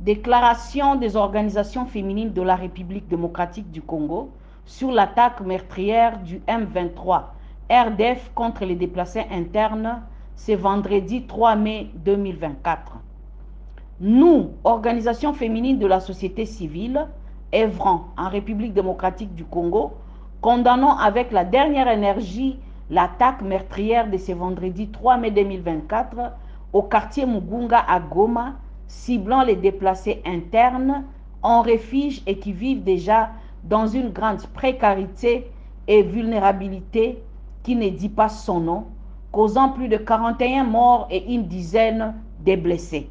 Déclaration des organisations féminines de la République démocratique du Congo sur l'attaque meurtrière du M23 RDF contre les déplacés internes, c'est vendredi 3 mai 2024. Nous, organisations féminines de la société civile, œuvrant en République démocratique du Congo, condamnons avec la dernière énergie l'attaque meurtrière de ce vendredi 3 mai 2024 au quartier Mugunga à Goma, ciblant les déplacés internes en refuge et qui vivent déjà dans une grande précarité et vulnérabilité qui ne dit pas son nom, causant plus de 41 morts et une dizaine de blessés.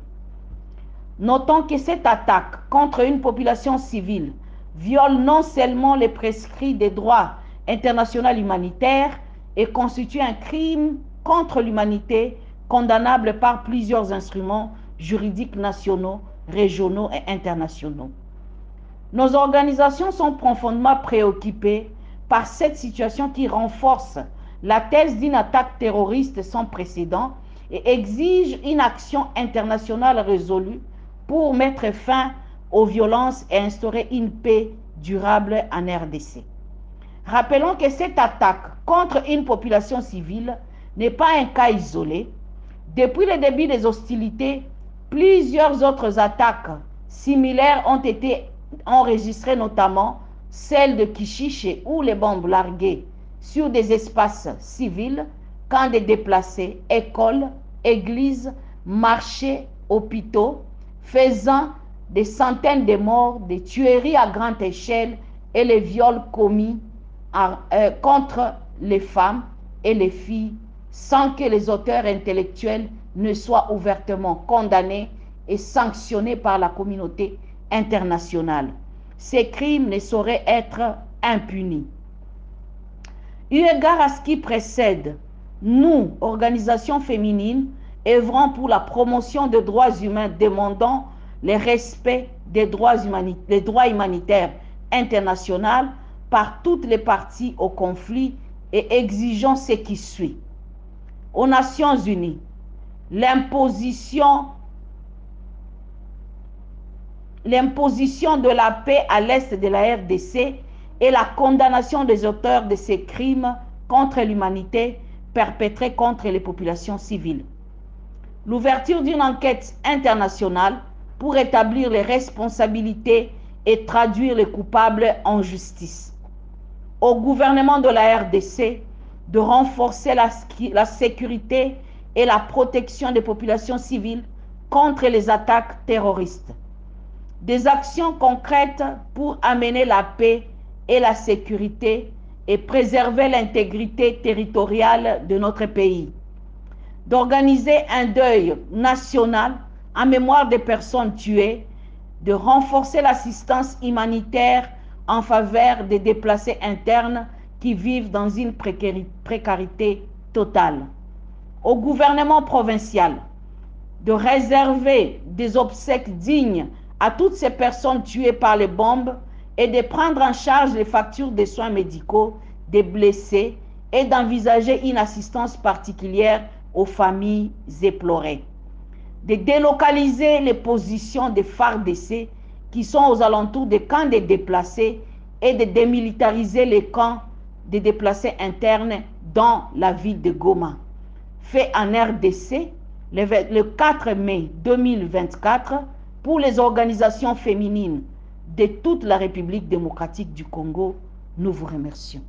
Notons que cette attaque contre une population civile viole non seulement les prescrits des droits internationaux humanitaires et constitue un crime contre l'humanité condamnable par plusieurs instruments juridiques nationaux, régionaux et internationaux. Nos organisations sont profondément préoccupées par cette situation qui renforce la thèse d'une attaque terroriste sans précédent et exige une action internationale résolue pour mettre fin aux violences et instaurer une paix durable en RDC. Rappelons que cette attaque contre une population civile n'est pas un cas isolé. Depuis le début des hostilités, plusieurs autres attaques similaires ont été enregistrées, notamment celle de Kishiche où les bombes larguées sur des espaces civils, camps de déplacés, écoles, églises, marchés, hôpitaux, faisant des centaines de morts, des tueries à grande échelle et les viols commis contre les femmes et les filles sans que les auteurs intellectuels ne soient ouvertement condamnés et sanctionnés par la communauté internationale. Ces crimes ne sauraient être impunis. Eu égard à ce qui précède, nous, organisations féminines, œuvrons pour la promotion des droits humains, demandant le respect des droits humanitaires internationaux par toutes les parties au conflit et exigeons ce qui suit. Aux Nations Unies, l'imposition de la paix à l'est de la RDC et la condamnation des auteurs de ces crimes contre l'humanité perpétrés contre les populations civiles. L'ouverture d'une enquête internationale pour établir les responsabilités et traduire les coupables en justice. Au gouvernement de la RDC de renforcer la sécurité et la protection des populations civiles contre les attaques terroristes. Des actions concrètes pour amener la paix et la sécurité et préserver l'intégrité territoriale de notre pays. D'organiser un deuil national en mémoire des personnes tuées, de renforcer l'assistance humanitaire en faveur des déplacés internes qui vivent dans une précarité totale. Au gouvernement provincial de réserver des obsèques dignes à toutes ces personnes tuées par les bombes et de prendre en charge les factures des soins médicaux des blessés et d'envisager une assistance particulière aux familles éplorées. De délocaliser les positions des FARDC qui sont aux alentours des camps des déplacés et de démilitariser les camps des déplacés internes dans la ville de Goma. Fait en RDC le 4 mai 2024 pour les organisations féminines de toute la République démocratique du Congo. Nous vous remercions.